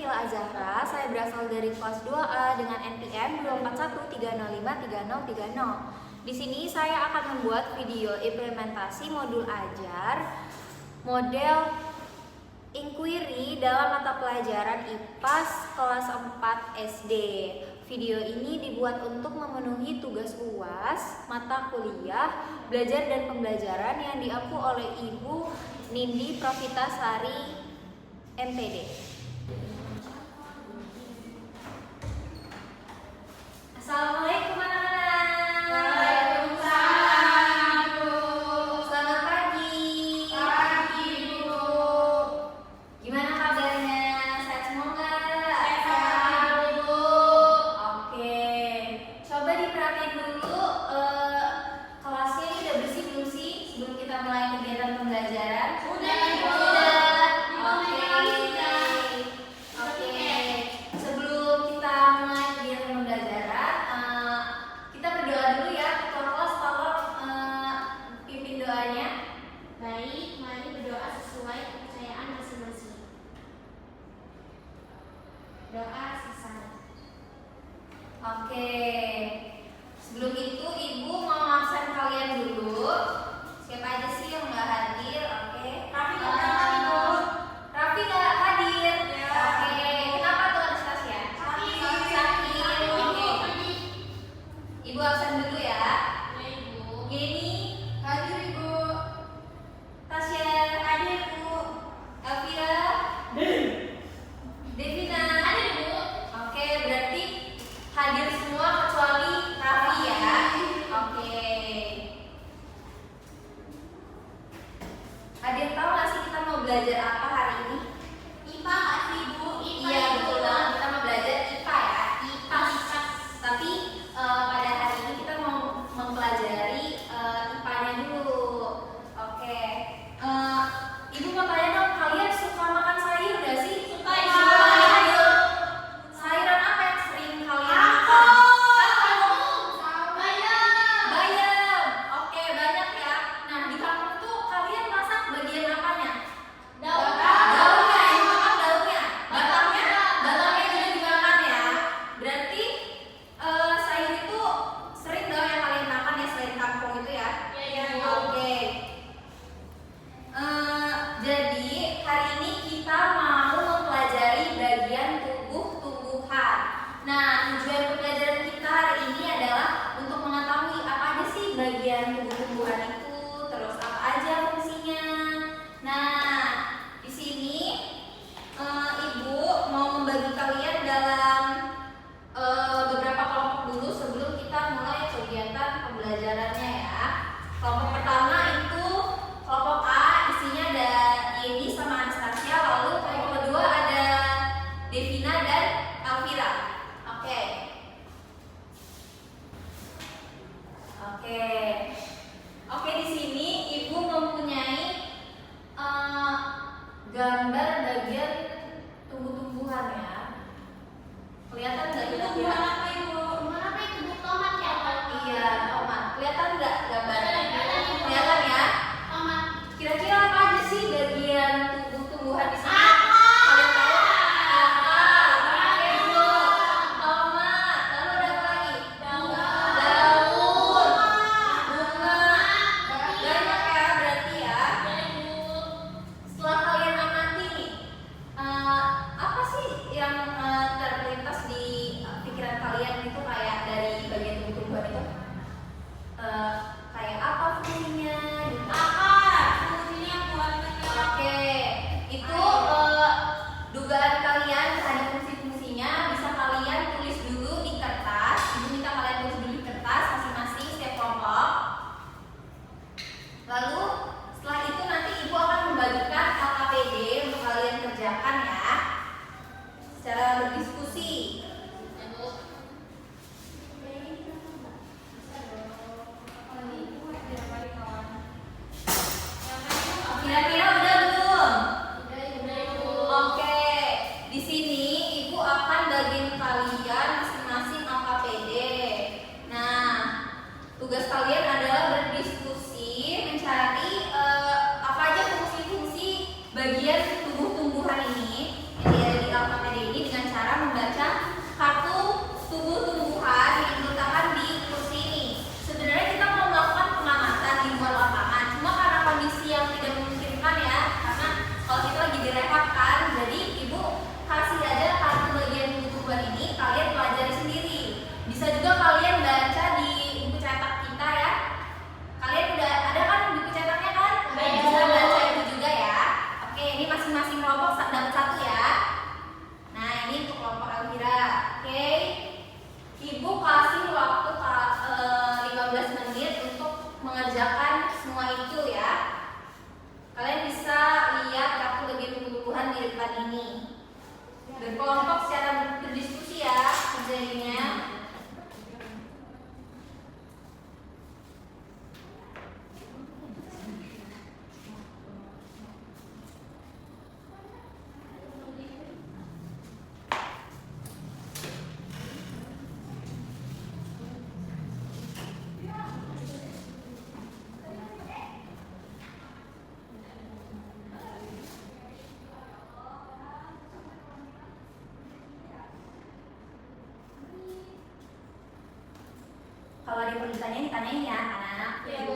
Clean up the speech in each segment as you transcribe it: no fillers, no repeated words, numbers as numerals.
Nabila Azahra. Saya berasal dari kelas 2A dengan NPM 24130533030. Di sini saya akan membuat video implementasi modul ajar model inquiry dalam mata pelajaran IPAS kelas 4 SD. Video ini dibuat untuk memenuhi tugas UAS mata kuliah belajar dan pembelajaran yang diampu oleh Ibu Nindi Profitasari MPD. Assalamualaikum anak-anak. Waalaikumsalam, Bu. Selamat pagi. Pagi, Bu. Gimana kabarnya? Sehat semua nggak? Sehat, Bu. Oke. Coba diperhatiin dulu kelasnya ini udah bersih belum sih sebelum kita mulai kegiatan pembelajaran? Udah, Bu. Oke. Sebelum kita mulai kegiatan pembelajaran, kita berdoa dulu ya. Ketua kelas tolong pimpin doanya. Baik, mari berdoa sesuai kepercayaan masing-masing. Doa selesai. Oke. Sebelum itu Ibu mau absen kalian dulu. Siapa aja sih yang nggak hadir? Oke. Raffi nggak hadir, Bu. Raffi nggak hadir. Ya. Oke. Kenapa tuh Anastasia? Sakit. Sakit. Oke. Pagi. Ibu absen dulu ya. Ya, Ibu. Yeni, Hadir, Ibu. Tasya, Hadir, Bu. Elvira, Devina. Hadir, Bu. Oke, berarti hadir semua kecuali Raffi ya. Oke. Ada yang tahu nggak sih kita mau belajar apa hari ini? IPA nggak sih, Bu? IPA, Iya Ibu. betul banget, kita mau belajar IPA ya, IPAS. Tapi pada hari ini kita mau mempelajari IPA-nya dulu. Oke. Ibu mau tanya dong, kalian suka makan sayur nggak sih? Suka, Ibu. Sayur. Sayuran apa yang sering kalian makan? Bayam. Oke, banyak ya. Nah, di kampung tuh kalian masak bagian apanya? Daunnya, yang makan daunnya. Batangnya juga dimakan ya. Berarti sayur itu sering dong yang kalian makan ya selain kampung itu ya. Iya, Ibu. Oke. Jadi hari ini kita mau mempelajari bagian tubuh tumbuhan. Nah, tujuan pembelajaran kita hari ini adalah untuk mengetahui apa aja sih bagian tubuh tumbuhan itu, terus apa aja fungsinya. Nah, di sini Ibu mau membagi kalian dalam beberapa kelompok dulu sebelum kita mulai kegiatan pembelajarannya ya. Kelompok pertama itu kelompok A, isinya ada Yeni sama Anastasia, lalu kelompok kedua ada Devina dan Elvira. Oke. Oke, di sini Ibu mempunyai gambar bagian tumbuh-tumbuhan ya. Kelihatan nggak kira-kira? Tumbuhan apa itu, Bu tomat ya, Pak? Iya, tomat. Kelihatan nggak gambarnya? Kelihatan, kesulitan ini. Berkelompok secara berdiskusi ya kerjanya. Kalau ada yang bertanya ditanyain ya anak-anak. Iya, Bu.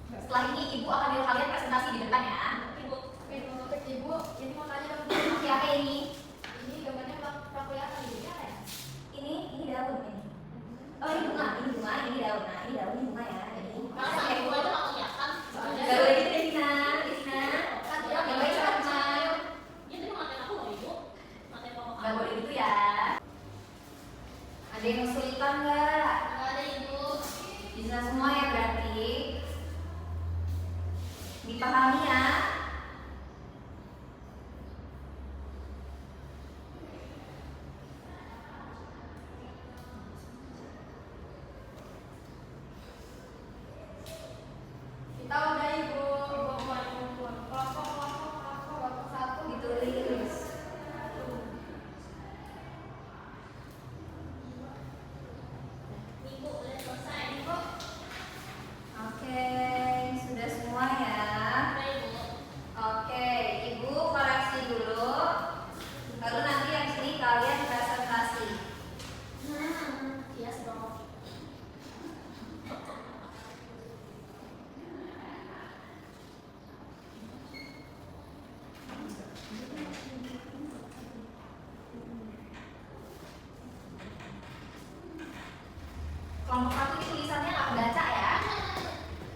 Setelah ini ibu akan nyuruh kalian presentasi di depan ya. Ibu, ini mau tanya dong. Siapa ini? Ini gambarnya kelihatan ini apa ya? Ini daun ini. Oh ini bunga, ini daun. Nah ini daun, ini bunga ya. Ini. Masa ibu itu nggak kelihatan? Soalnya Gak boleh gitu Desina. kan dia Yang baik sama teman. dia tadi ngatain aku loh ibu. Ngatain kelompok Gak aku. boleh gitu ya. Ada yang kesulitan nggak? Nggak ada ibu. Bisa semua ya berarti. Dipahami ya. Kita udah ibu. Kelompok satu. Ditulis. Ibu udah selesai ibu. Oke, sudah semua ya. Udah ibu. Oke, ibu koreksi dulu. Lalu nanti yang sini kalian presentasi. Iya dong. Kelompok satu ini tulisannya nggak kebaca ya.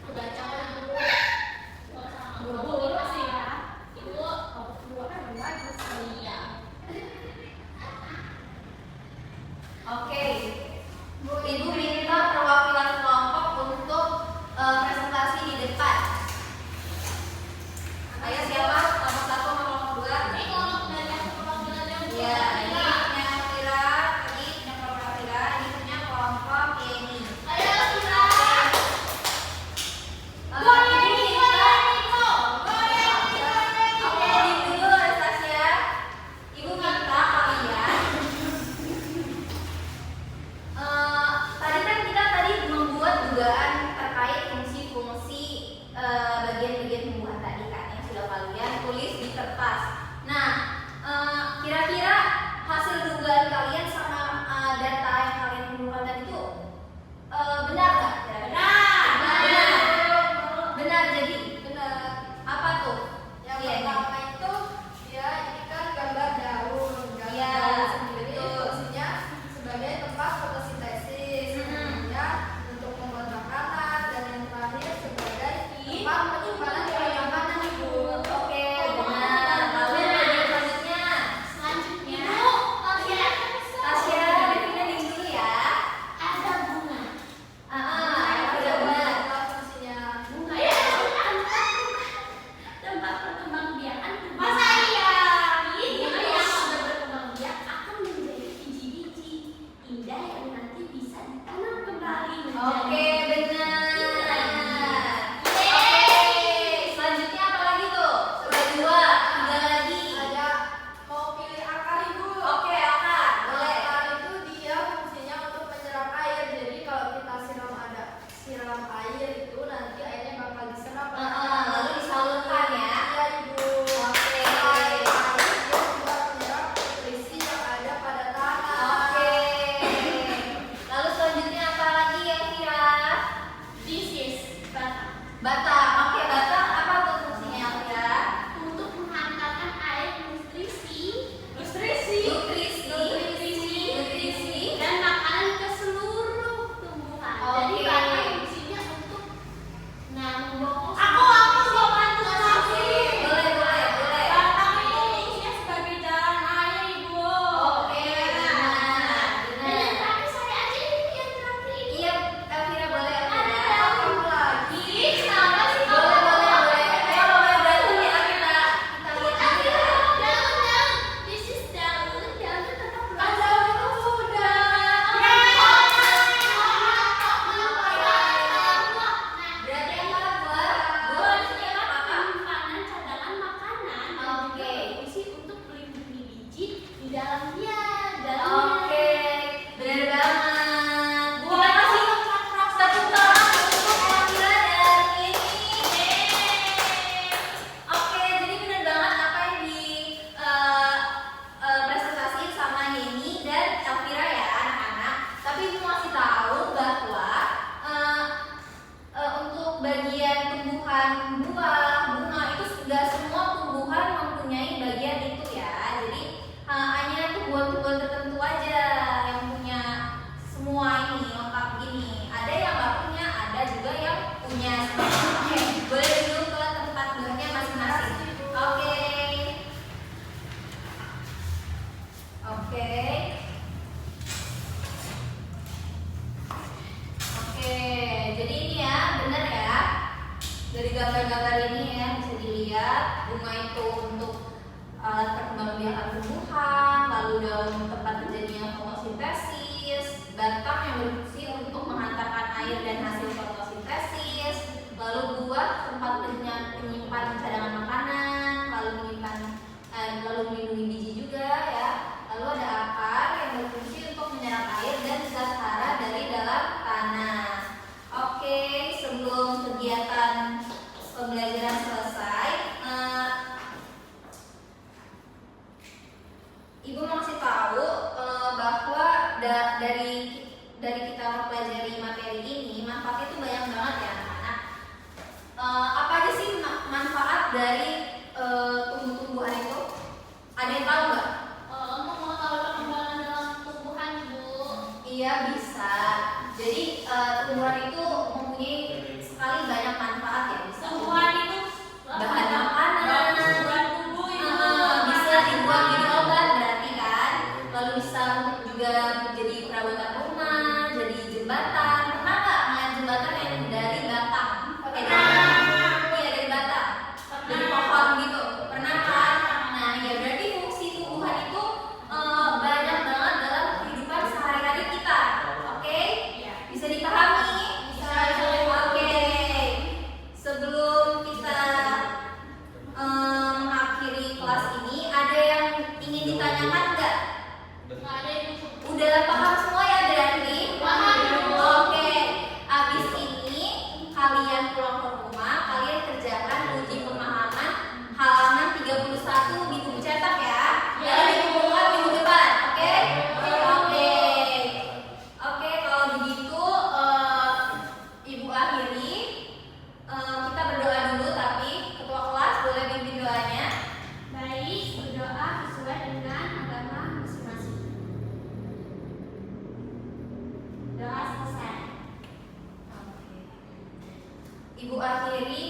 Udah capek ibu. Ibu masih ya. Ibu kelompok dua kan lagi iya. Oke, ibu minta perwakilan kelompok untuk presentasi di depan. Ayo siapa? Kelompok satu sama kelompok dua? Ini kelompok dari yang kelompok dari yang Iya, ini punya Fira, ini punya kelompok Fira, ini punya kelompok Yeni. Ayo alat perkembangbiakan tumbuhan, lalu daun tempat terjadinya fotosintesis, batang yang berfungsi untuk menghantarkan air dan hasil fotosintesis, lalu buah tempat penyimpan cadangan makanan, lalu melindungi biji juga ya. Lalu ada akar yang berfungsi untuk menyerap air dan zat hara dari dalam tanah. Oke, sebelum kegiatan pembelajaran selesai, Ibu mau kasih tahu bahwa dari kita mempelajari materi ini, manfaatnya itu banyak banget ya anak-anak. Apa aja sih manfaat dari tumbuh-tumbuhan itu? Ada yang tahu nggak? Untuk mengetahui perkembangan dalam tumbuhan, Bu. Iya, bisa. Jadi tumbuhan itu mempunyai sekali banyak manfaat ya. Bisa Tumbuhan itu bahan makanan, buat tubuh itu. bisa dibuat jadi obat berarti kan. Lalu bisa untuk juga jadi perabotan rumah, jadi jembatan. Pernah nggak ngeliat jembatan yang dari batang? Iya, dari batang. Dari pohon gitu. Pernah kan? Nah, ya berarti fungsi tumbuhan itu banyak banget dalam kehidupan sehari-hari kita. Oke? Iya. Bisa dipahami? Bisa. Oke. Sebelum kita mengakhiri kelas ini, ada yang ingin ditanyakan nggak? Nggak ada Ibu. Udah paham semua ya berarti? Paham, Ibu. Oke. Abis ini kalian pulang ke rumah, kalian kerjakan uji pemahaman halaman 31 di buku cetak ya. Ya, Lalu Ibu. dikumpulkan minggu depan, oke? Oke. Oke. Oke, kalau begitu Ibu akhiri. Kita berdoa dulu, tapi ketua kelas boleh pimpin doanya. Baik, berdoa sesuai dengan agama masing-masing. Doa selesai. Ibu akhiri